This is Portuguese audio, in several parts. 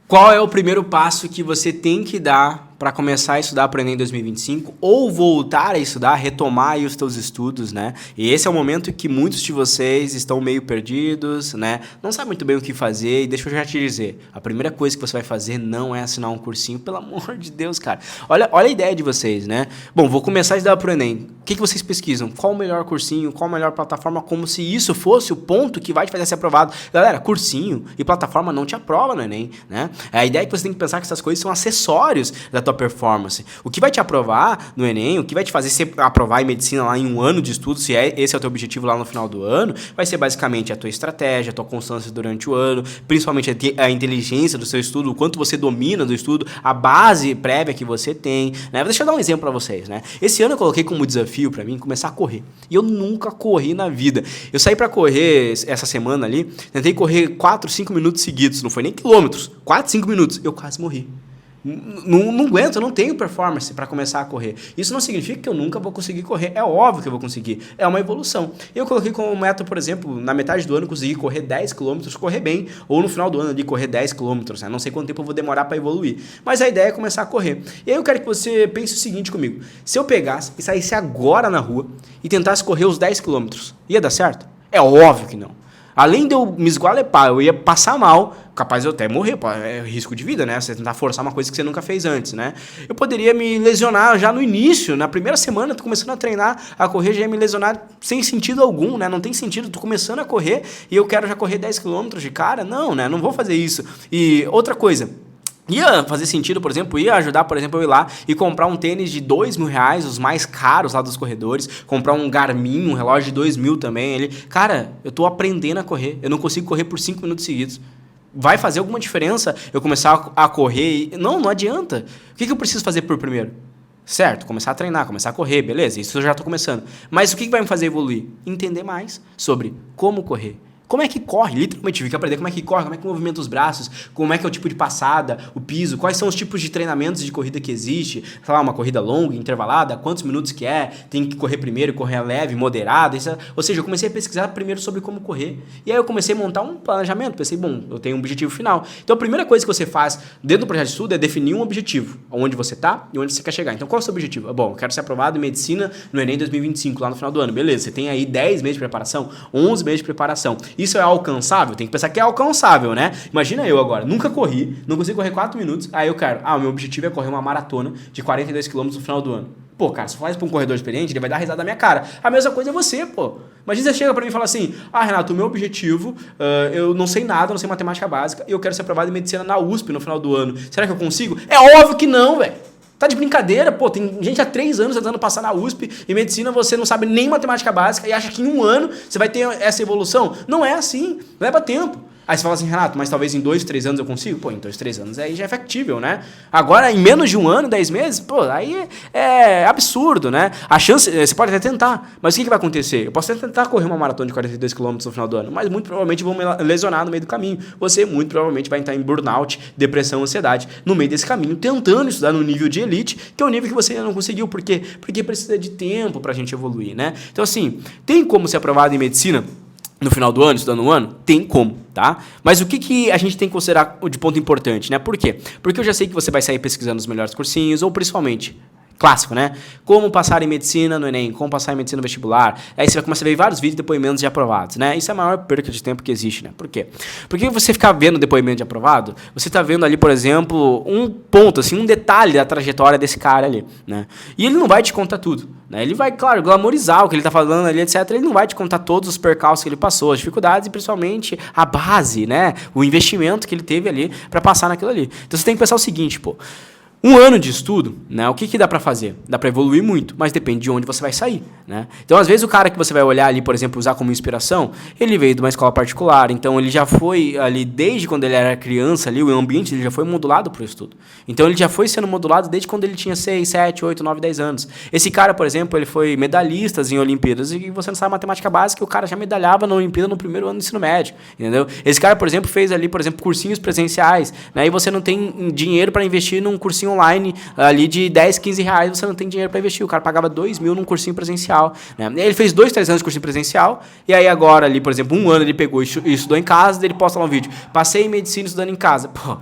Qual é o primeiro passo que você tem que dar para começar a estudar para o Enem 2025 ou voltar a estudar, retomar aí os teus estudos, né? E esse é o momento que muitos de vocês estão meio perdidos, né? Não sabem muito bem o que fazer e deixa eu já te dizer, a primeira coisa que você vai fazer não é assinar um cursinho, pelo amor de Deus, cara. Olha a ideia de vocês, né? Bom, vou começar a estudar para o Enem. O que vocês pesquisam? Qual o melhor cursinho? Qual a melhor plataforma? Como se isso fosse o ponto que vai te fazer ser aprovado. Galera, cursinho e plataforma não te aprova no Enem, né? A ideia é que você tem que pensar que essas coisas são acessórios da tua performance. O que vai te aprovar no Enem, o que vai te fazer se aprovar em medicina lá em um ano de estudo, se esse é o teu objetivo lá no final do ano, vai ser basicamente a tua estratégia, a tua constância durante o ano, principalmente a inteligência do seu estudo, o quanto você domina do estudo, a base prévia que você tem, né? Deixa eu dar um exemplo para vocês, né? Esse ano eu coloquei como desafio para mim começar a correr. E eu nunca corri na vida. Eu saí para correr essa semana ali, tentei correr 4, 5 minutos seguidos, não foi nem quilômetros, 4, 5 minutos, eu quase morri. Não aguento, eu não tenho performance para começar a correr. Isso não significa que eu nunca vou conseguir correr. É óbvio que eu vou conseguir. É uma evolução. Eu coloquei como meta, por exemplo, na metade do ano conseguir correr 10 km, correr bem. Ou no final do ano ali correr 10 km. Né? Não sei quanto tempo eu vou demorar para evoluir. Mas a ideia é começar a correr. E aí eu quero que você pense o seguinte comigo. Se eu pegasse e saísse agora na rua e tentasse correr os 10 km, ia dar certo? É óbvio que não. Além de eu me esgualepar, eu ia passar mal, capaz de eu até morrer, pô, é risco de vida, né? Você tentar forçar uma coisa que você nunca fez antes, né? Eu poderia me lesionar já no início, na primeira semana, tô começando a treinar, a correr, já ia me lesionar sem sentido algum, né? Não tem sentido, tô começando a correr e eu quero já correr 10 km de cara? Não, né? Não vou fazer isso. E outra coisa... Ia fazer sentido, por exemplo, ia ajudar, por exemplo, eu ir lá e comprar um tênis de R$2.000, os mais caros lá dos corredores, comprar um Garmin, um relógio de R$2.000 também. Ele, cara, eu tô aprendendo a correr, eu não consigo correr por 5 minutos seguidos. Vai fazer alguma diferença eu começar a correr? Não adianta. O que eu preciso fazer por primeiro? Certo, começar a treinar, começar a correr, beleza, isso eu já tô começando. Mas o que vai me fazer evoluir? Entender mais sobre como correr. Como é que corre? Literalmente, tive que aprender como é que corre, como é que movimenta os braços, como é que é o tipo de passada, o piso, quais são os tipos de treinamentos de corrida que existe, sei lá, uma corrida longa, intervalada, quantos minutos que é, tem que correr primeiro, correr leve, moderado, ou seja, eu comecei a pesquisar primeiro sobre como correr. E aí eu comecei a montar um planejamento, pensei, bom, eu tenho um objetivo final. Então a primeira coisa que você faz dentro do projeto de estudo é definir um objetivo, onde você está e onde você quer chegar. Então qual é o seu objetivo? Bom, eu quero ser aprovado em medicina no Enem 2025, lá no final do ano. Beleza, você tem aí 10 meses de preparação, 11 meses de preparação. Isso é alcançável? Tem que pensar que é alcançável, né? Imagina eu agora, nunca corri, não consigo correr 4 minutos, aí eu quero, o meu objetivo é correr uma maratona de 42 km no final do ano. Pô, cara, se eu falar isso pra um corredor experiente, ele vai dar risada na minha cara. A mesma coisa é você, pô. Imagina você chega pra mim e fala assim, Renato, o meu objetivo, eu não sei nada, não sei matemática básica, e eu quero ser aprovado em medicina na USP no final do ano. Será que eu consigo? É óbvio que não, velho. Tá de brincadeira, pô, tem gente há 3 anos tentando passar na USP e medicina, você não sabe nem matemática básica e acha que em 1 ano você vai ter essa evolução. Não é assim, leva tempo. Aí você fala assim, Renato, mas talvez em 2, 3 anos eu consigo? Pô, em 2, 3 anos aí já é factível, né? Agora, em menos de 1 ano, 10 meses, pô, aí é absurdo, né? A chance, você pode até tentar, mas o que vai acontecer? Eu posso até tentar correr uma maratona de 42 km no final do ano, mas muito provavelmente vou me lesionar no meio do caminho. Você muito provavelmente vai entrar em burnout, depressão, ansiedade, no meio desse caminho, tentando estudar no nível de elite, que é o nível que você ainda não conseguiu. Por quê? Porque precisa de tempo pra gente evoluir, né? Então, assim, tem como ser aprovado em medicina no final do ano, estudando um ano? Tem como, tá? Mas o que a gente tem que considerar de ponto importante, né? Por quê? Porque eu já sei que você vai sair pesquisando os melhores cursinhos, ou principalmente... clássico, né? Como passar em medicina no Enem, como passar em medicina no vestibular. Aí você vai começar a ver vários vídeos de depoimentos de aprovados, né? Isso é a maior perca de tempo que existe, né? Por quê? Porque você ficar vendo depoimento de aprovado, você está vendo ali, por exemplo, um ponto, assim, um detalhe da trajetória desse cara ali, né? E ele não vai te contar tudo, né? Ele vai, claro, glamorizar o que ele está falando ali, etc. Ele não vai te contar todos os percalços que ele passou, as dificuldades e principalmente a base, né? O investimento que ele teve ali para passar naquilo ali. Então você tem que pensar o seguinte, pô. 1 ano de estudo, né? O que dá pra fazer? Dá pra evoluir muito, mas depende de onde você vai sair, né? Então, às vezes, o cara que você vai olhar ali, por exemplo, usar como inspiração, ele veio de uma escola particular, então ele já foi ali, desde quando ele era criança ali, o ambiente ele já foi modulado pro estudo. Então, ele já foi sendo modulado desde quando ele tinha 6, 7, 8, 9, 10 anos. Esse cara, por exemplo, ele foi medalhista em Olimpíadas, e você não sabe matemática básica, o cara já medalhava na Olimpíada no primeiro ano do ensino médio, entendeu? Esse cara, por exemplo, fez ali, por exemplo, cursinhos presenciais, né? E você não tem dinheiro para investir num cursinho online ali de 10, 15 reais, você não tem dinheiro para investir. O cara pagava 2.000 num cursinho presencial, né? Ele fez 2, 3 anos de cursinho presencial, e aí agora ali, por exemplo, 1 ano ele pegou e estudou em casa, daí ele posta lá um vídeo, passei em medicina estudando em casa. Pô,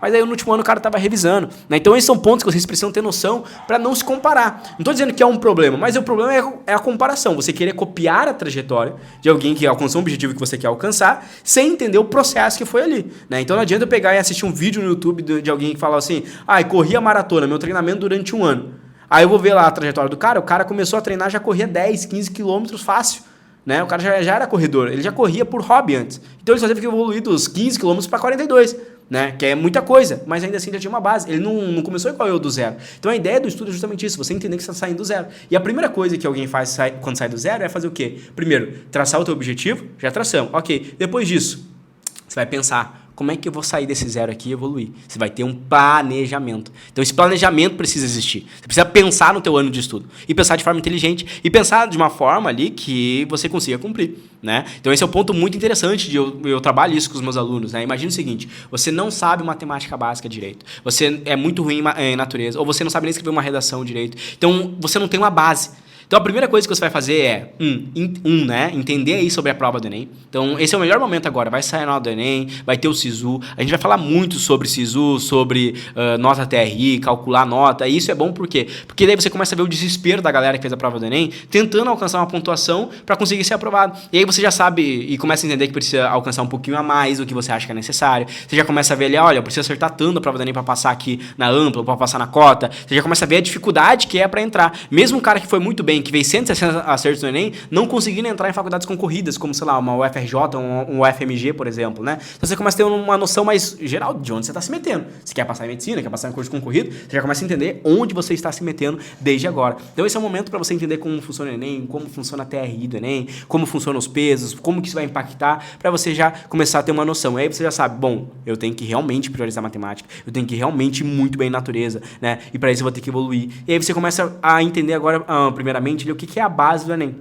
mas aí no último ano o cara tava revisando, né? Então esses são pontos que vocês precisam ter noção para não se comparar. Não tô dizendo que é um problema, mas o problema é a comparação. Você querer copiar a trajetória de alguém que alcançou um objetivo que você quer alcançar, sem entender o processo que foi ali, né? Então não adianta eu pegar e assistir um vídeo no YouTube de alguém que fala assim, corri a maratona, meu treinamento durante 1 ano. Aí eu vou ver lá a trajetória do cara, o cara começou a treinar, já corria 10, 15 quilômetros fácil. Né? O cara já era corredor, ele já corria por hobby antes. Então ele só teve que evoluir dos 15 km para 42, né? Que é muita coisa, mas ainda assim já tinha uma base. Ele não começou igual eu do zero. Então a ideia do estudo é justamente isso, você entender que você está saindo do zero. E a primeira coisa que alguém faz quando sai do zero é fazer o quê? Primeiro, traçar o teu objetivo, já traçamos. Ok, depois disso, você vai pensar, como é que eu vou sair desse zero aqui e evoluir? Você vai ter um planejamento. Então esse planejamento precisa existir. Você precisa pensar no teu ano de estudo. E pensar de forma inteligente. E pensar de uma forma ali que você consiga cumprir, né? Então esse é um ponto muito interessante de eu trabalho isso com os meus alunos, né? Imagina o seguinte, você não sabe matemática básica direito. Você é muito ruim em natureza. Ou você não sabe nem escrever uma redação direito. Então você não tem uma base. Então a primeira coisa que você vai fazer é, né, entender aí sobre a prova do Enem. Então esse é o melhor momento agora, vai sair a nota do Enem, vai ter o SISU, a gente vai falar muito sobre SISU, sobre nota TRI, calcular nota, e isso é bom por quê? Porque daí você começa a ver o desespero da galera que fez a prova do Enem, tentando alcançar uma pontuação para conseguir ser aprovado. E aí você já sabe e começa a entender que precisa alcançar um pouquinho a mais do que você acha que é necessário. Você já começa a ver ali, olha, eu preciso acertar tanto a prova do Enem para passar aqui na ampla, para passar na cota. Você já começa a ver a dificuldade que é para entrar. Mesmo um cara que foi muito bem, que fez 160 acertos no Enem, não conseguindo entrar em faculdades concorridas, como, sei lá, uma UFRJ, um UFMG, por exemplo, né? Então você começa a ter uma noção mais geral de onde você está se metendo. Se quer passar em medicina, quer passar em curso concorrido, você já começa a entender onde você está se metendo desde agora. Então esse é o momento para você entender como funciona o Enem, como funciona a TRI do Enem, como funcionam os pesos, como que isso vai impactar, para você já começar a ter uma noção. E aí você já sabe, bom, eu tenho que realmente priorizar matemática, eu tenho que realmente ir muito bem em natureza, né? E para isso eu vou ter que evoluir. E aí você começa a entender agora, primeiramente, o que é a base do Enem.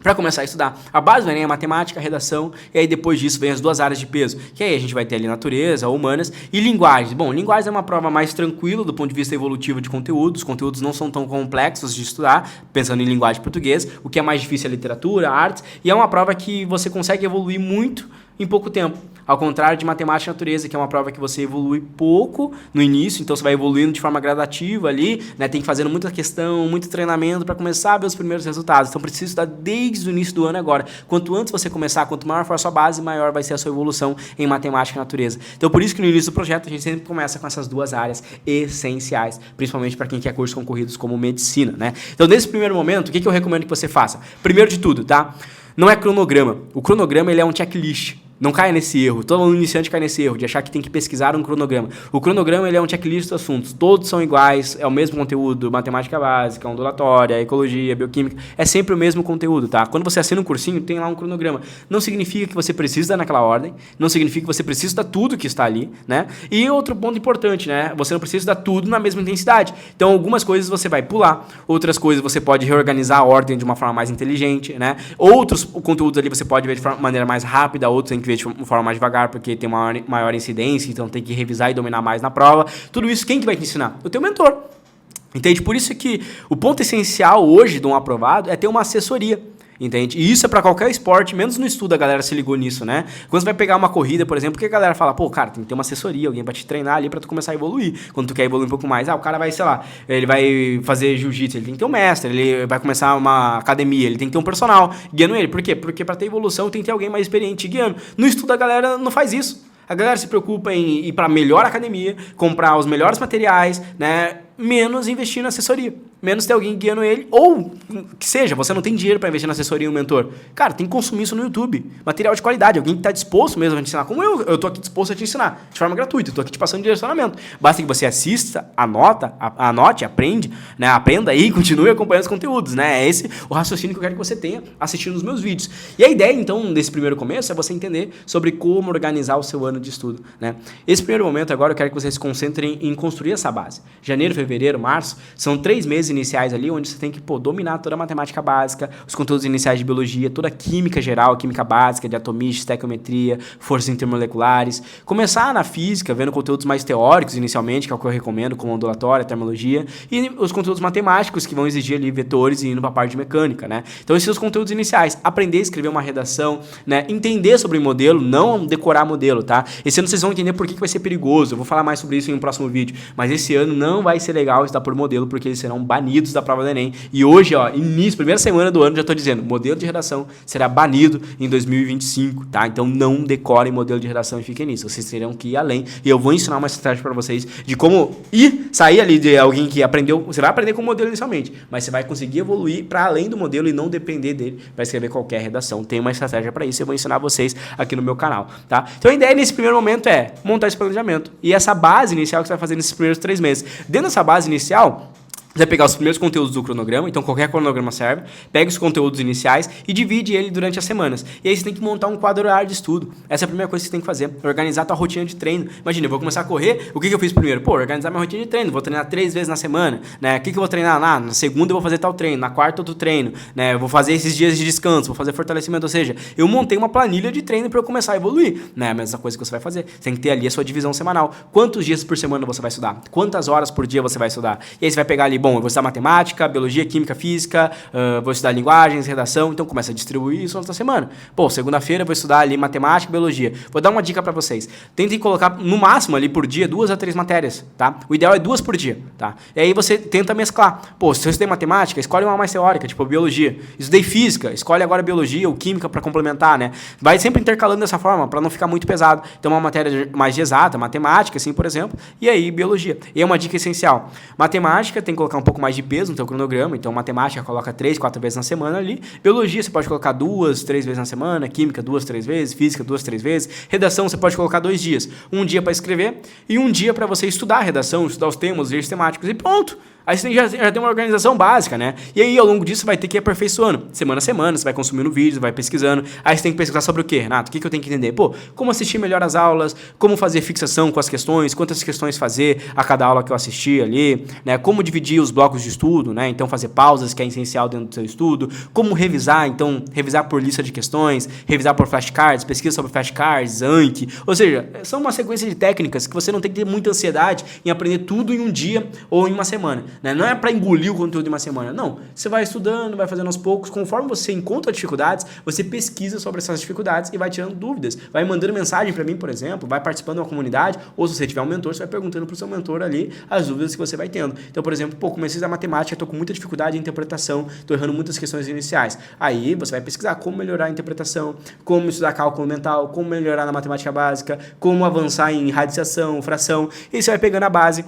Para começar a estudar. A base do Enem é matemática, redação, e aí depois disso vem as 2 áreas de peso, que aí a gente vai ter ali natureza, humanas e linguagens. Bom, linguagens é uma prova mais tranquila do ponto de vista evolutivo de conteúdos, os conteúdos não são tão complexos de estudar, pensando em linguagem portuguesa, o que é mais difícil é literatura, artes, e é uma prova que você consegue evoluir muito em pouco tempo. Ao contrário de matemática e natureza, que é uma prova que você evolui pouco no início, então você vai evoluindo de forma gradativa ali, né? Tem que fazer muita questão, muito treinamento para começar a ver os primeiros resultados. Então precisa estudar desde o início do ano agora. Quanto antes você começar, quanto maior for a sua base, maior vai ser a sua evolução em matemática e natureza. Então por isso que no início do projeto a gente sempre começa com essas 2 áreas essenciais, principalmente para quem quer cursos concorridos como medicina, né? Então nesse primeiro momento, o que eu recomendo que você faça? Primeiro de tudo, tá? Não é cronograma. O cronograma ele é um checklist. Não caia nesse erro. Todo aluno iniciante cai nesse erro de achar que tem que pesquisar um cronograma. O cronograma ele é um checklist de assuntos. Todos são iguais, é o mesmo conteúdo. Matemática básica, ondulatória, ecologia, bioquímica. É sempre o mesmo conteúdo, tá? Quando você assina um cursinho, tem lá um cronograma. Não significa que você precisa dar naquela ordem. Não significa que você precisa dar tudo que está ali, né? E outro ponto importante, né? Você não precisa dar tudo na mesma intensidade. Então, algumas coisas você vai pular. Outras coisas você pode reorganizar a ordem de uma forma mais inteligente, né? Outros conteúdos ali você pode ver de maneira mais rápida. Outros tem que ver de forma mais devagar, porque tem uma maior incidência, então tem que revisar e dominar mais na prova. Tudo isso, quem que vai te ensinar? O teu mentor. Entende? Por isso que o ponto essencial hoje de um aprovado é ter uma assessoria. Entende? E isso é para qualquer esporte, menos no estudo a galera se ligou nisso, né? Quando você vai pegar uma corrida, por exemplo, que a galera fala, pô, cara, tem que ter uma assessoria, alguém pra te treinar ali pra tu começar a evoluir. Quando tu quer evoluir um pouco mais, o cara vai, sei lá, ele vai fazer jiu-jitsu, ele tem que ter um mestre, ele vai começar uma academia, ele tem que ter um personal guiando ele. Por quê? Porque pra ter evolução tem que ter alguém mais experiente guiando. No estudo a galera não faz isso. A galera se preocupa em ir para a melhor academia, comprar os melhores materiais, né? Menos investir na assessoria. Menos ter alguém guiando ele. Ou que seja, você não tem dinheiro para investir na assessoria e um mentor. Cara, tem que consumir isso no YouTube. Material de qualidade. Alguém que está disposto mesmo a te ensinar. Como eu tô aqui disposto a te ensinar. De forma gratuita. Eu tô aqui te passando direcionamento. Basta que você assista, anote, aprende, né? Aprenda aí e continue acompanhando os conteúdos, né? É esse o raciocínio que eu quero que você tenha assistindo os meus vídeos. E a ideia, então, desse primeiro começo é você entender sobre como organizar o seu ano de estudo, né? Esse primeiro momento agora eu quero que você se concentre em construir essa base. Janeiro, fevereiro, fevereiro, março, são 3 meses iniciais ali onde você tem que, dominar toda a matemática básica, os conteúdos iniciais de biologia, toda a química geral, química básica, de atomismo, estequiometria, forças intermoleculares. Começar na física, vendo conteúdos mais teóricos inicialmente, que é o que eu recomendo, como ondulatória, termologia, e os conteúdos matemáticos que vão exigir ali vetores e indo para a parte de mecânica, né? Então esses são os conteúdos iniciais. Aprender a escrever uma redação, né? Entender sobre modelo, não decorar modelo, tá? Esse ano vocês vão entender por que vai ser perigoso. Eu vou falar mais sobre isso em um próximo vídeo. Mas esse ano não vai ser legal estudar por modelo, porque eles serão banidos da prova do Enem. E hoje, primeira semana do ano, já estou dizendo, modelo de redação será banido em 2025, tá? Então não decorem modelo de redação e fiquem nisso. Vocês terão que ir além. E eu vou ensinar uma estratégia para vocês de como sair ali de alguém que aprendeu. Você vai aprender com o modelo inicialmente, mas você vai conseguir evoluir para além do modelo e não depender dele para escrever qualquer redação. Tem uma estratégia para isso, eu vou ensinar vocês aqui no meu canal, tá? Então a ideia nesse primeiro momento é montar esse planejamento e essa base inicial que você vai fazer nesses primeiros 3 meses. Dentro dessa base inicial, você vai pegar os primeiros conteúdos do cronograma, então qualquer cronograma serve, pega os conteúdos iniciais e divide ele durante as semanas. E aí você tem que montar um quadro horário de estudo. Essa é a primeira coisa que você tem que fazer, organizar a tua rotina de treino. Imagina, eu vou começar a correr, o que eu fiz primeiro? Organizar minha rotina de treino, vou treinar 3 vezes na semana, né? O que eu vou treinar? Na segunda eu vou fazer tal treino, na quarta outro treino, né? Eu vou fazer esses dias de descanso, vou fazer fortalecimento, ou seja, eu montei uma planilha de treino para eu começar a evoluir, né? A mesma coisa que você vai fazer. Você tem que ter ali a sua divisão semanal. Quantos dias por semana você vai estudar? Quantas horas por dia você vai estudar? E aí você vai pegar ali, eu vou estudar matemática, biologia, química, física, vou estudar linguagens, redação, então começa a distribuir isso na semana. Segunda-feira vou estudar ali matemática, biologia. Vou dar uma dica para vocês. Tentem colocar no máximo ali por dia 2 a 3 matérias, tá? O ideal é 2 por dia, tá? E aí você tenta mesclar. Se eu estudei matemática, escolhe uma mais teórica, tipo biologia. Estudei física, escolhe agora biologia ou química para complementar, né? Vai sempre intercalando dessa forma para não ficar muito pesado. Então uma matéria mais de exata, matemática, assim, por exemplo, e aí biologia. E é uma dica essencial. Matemática tem que colocar um pouco mais de peso no teu cronograma, então matemática coloca 3, 4 vezes na semana ali, biologia você pode colocar 2, 3 vezes na semana, química 2, 3 vezes, física 2, 3 vezes, redação você pode colocar 2 dias, um dia para escrever e um dia para você estudar a redação, estudar os temas, os eixos temáticos e pronto. Aí você já tem uma organização básica, né? E aí, ao longo disso, você vai ter que ir aperfeiçoando. Semana a semana, você vai consumindo vídeos, vai pesquisando. Aí você tem que pesquisar sobre o quê, Renato? O que eu tenho que entender? Como assistir melhor as aulas, como fazer fixação com as questões, quantas questões fazer a cada aula que eu assisti ali, né? Como dividir os blocos de estudo, né? Então, fazer pausas, que é essencial dentro do seu estudo. Como revisar, então, revisar por lista de questões, revisar por flashcards, pesquisa sobre flashcards, Anki. Ou seja, são uma sequência de técnicas que você não tem que ter muita ansiedade em aprender tudo em um dia ou em uma semana. Né? Não é para engolir o conteúdo em uma semana, não. Você vai estudando, vai fazendo aos poucos, conforme você encontra dificuldades, você pesquisa sobre essas dificuldades e vai tirando dúvidas. Vai mandando mensagem para mim, por exemplo, vai participando de uma comunidade, ou se você tiver um mentor, você vai perguntando pro seu mentor ali as dúvidas que você vai tendo. Então, por exemplo, comecei a estudar matemática, estou com muita dificuldade em interpretação, estou errando muitas questões iniciais. Aí você vai pesquisar como melhorar a interpretação, como estudar cálculo mental, como melhorar na matemática básica, como avançar em radiciação, fração, e você vai pegando a base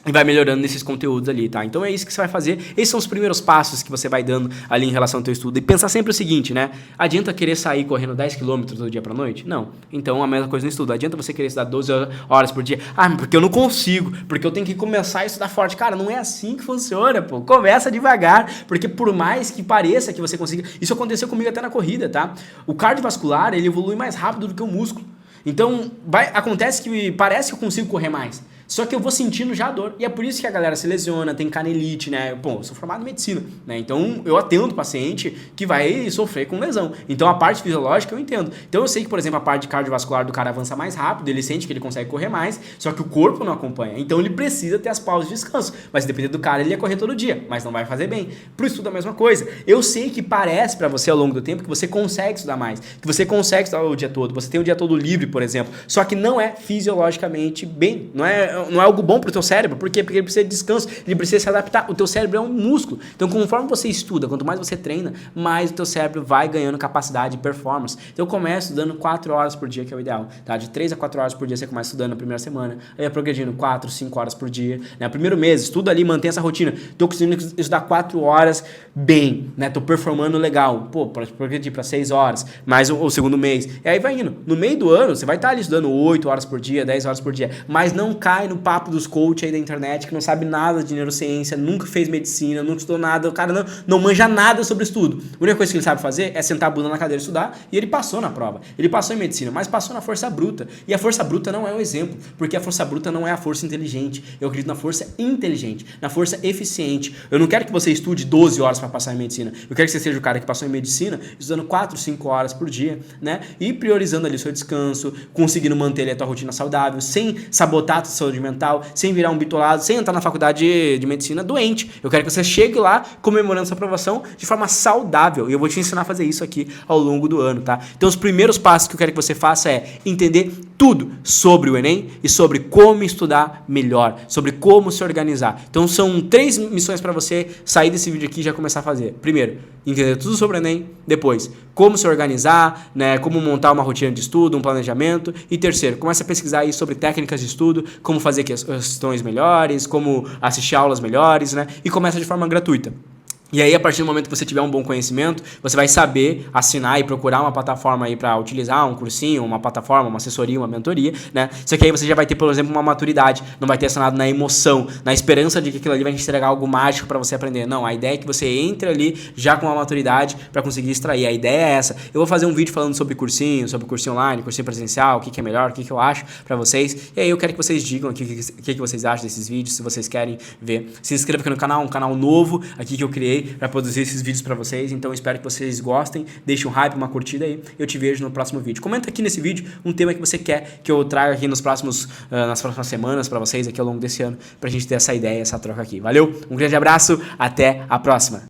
e vai melhorando nesses conteúdos ali, tá? Então é isso que você vai fazer. Esses são os primeiros passos que você vai dando ali em relação ao teu estudo. E pensar sempre o seguinte, né? Adianta querer sair correndo 10 km do dia pra noite? Não. Então a mesma coisa no estudo. Adianta você querer estudar 12 horas por dia? Porque eu não consigo. Porque eu tenho que começar a estudar forte. Cara, não é assim que funciona, pô. Começa devagar. Porque por mais que pareça que você consiga... Isso aconteceu comigo até na corrida, tá? O cardiovascular, ele evolui mais rápido do que o músculo. Então, acontece que parece que eu consigo correr mais. Só que eu vou sentindo já a dor. E é por isso que a galera se lesiona, tem canelite, né? Eu sou formado em medicina, né? Então, eu atendo paciente que vai sofrer com lesão. Então, a parte fisiológica eu entendo. Então, eu sei que, por exemplo, a parte cardiovascular do cara avança mais rápido, ele sente que ele consegue correr mais, só que o corpo não acompanha. Então, ele precisa ter as pausas de descanso. Mas, dependendo do cara, ele ia correr todo dia, mas não vai fazer bem. Pro estudo, a mesma coisa. Eu sei que parece pra você, ao longo do tempo, que você consegue estudar mais, que você consegue estudar o dia todo, você tem o dia todo livre, por exemplo. Só que não é fisiologicamente bem, não é algo bom pro teu cérebro. Por quê? Porque ele precisa de descanso, ele precisa se adaptar. O teu cérebro é um músculo. Então, conforme você estuda, quanto mais você treina, mais o teu cérebro vai ganhando capacidade e performance. Então, eu começo estudando 4 horas por dia, que é o ideal. Tá? De 3 a 4 horas por dia você começa estudando na primeira semana. Aí é progredindo 4, 5 horas por dia. Né? Primeiro mês, estuda ali, mantém essa rotina. Tô conseguindo estudar 4 horas bem, né? Tô performando legal. Pode progredir para 6 horas. Mais o segundo mês. E aí vai indo. No meio do ano, você vai estar ali estudando 8 horas por dia, 10 horas por dia. Mas não cai cai no papo dos coaches aí da internet, que não sabe nada de neurociência, nunca fez medicina, nunca estudou nada, o cara não manja nada sobre estudo. A única coisa que ele sabe fazer é sentar a bunda na cadeira e estudar, e ele passou na prova. Ele passou em medicina, mas passou na força bruta. E a força bruta não é o exemplo, porque a força bruta não é a força inteligente. Eu acredito na força inteligente, na força eficiente. Eu não quero que você estude 12 horas para passar em medicina. Eu quero que você seja o cara que passou em medicina estudando 4, 5 horas por dia, né? E priorizando ali o seu descanso, conseguindo manter ali a tua rotina saudável, sem sabotar a tua saúde mental, sem virar um bitolado, sem entrar na faculdade de medicina doente. Eu quero que você chegue lá comemorando sua aprovação de forma saudável. E eu vou te ensinar a fazer isso aqui ao longo do ano, tá? Então os primeiros passos que eu quero que você faça é entender tudo sobre o Enem e sobre como estudar melhor, sobre como se organizar. Então são 3 missões para você sair desse vídeo aqui e já começar a fazer. Primeiro, entender tudo sobre o Enem. Depois, como se organizar, né, como montar uma rotina de estudo, um planejamento. E terceiro, começa a pesquisar aí sobre técnicas de estudo, como fazer questões melhores, como assistir aulas melhores, né? E começa de forma gratuita. E aí, a partir do momento que você tiver um bom conhecimento, você vai saber assinar e procurar uma plataforma aí para utilizar, um cursinho, uma plataforma, uma assessoria, uma mentoria, né? Só que aí você já vai ter, por exemplo, uma maturidade, não vai ter assinado na emoção, na esperança de que aquilo ali vai te entregar algo mágico para você aprender. Não, a ideia é que você entre ali já com uma maturidade para conseguir extrair. A ideia é essa. Eu vou fazer um vídeo falando sobre cursinho online, cursinho presencial, o que é melhor, o que eu acho para vocês. E aí eu quero que vocês digam aqui o que vocês acham desses vídeos, se vocês querem ver. Se inscreva aqui no canal, um canal novo aqui que eu criei para produzir esses vídeos para vocês, então eu espero que vocês gostem, deixem um hype, uma curtida aí, eu te vejo no próximo vídeo. Comenta aqui nesse vídeo um tema que você quer que eu traga aqui nas próximas semanas para vocês aqui ao longo desse ano, pra gente ter essa ideia, essa troca aqui. Valeu? Um grande abraço, até a próxima!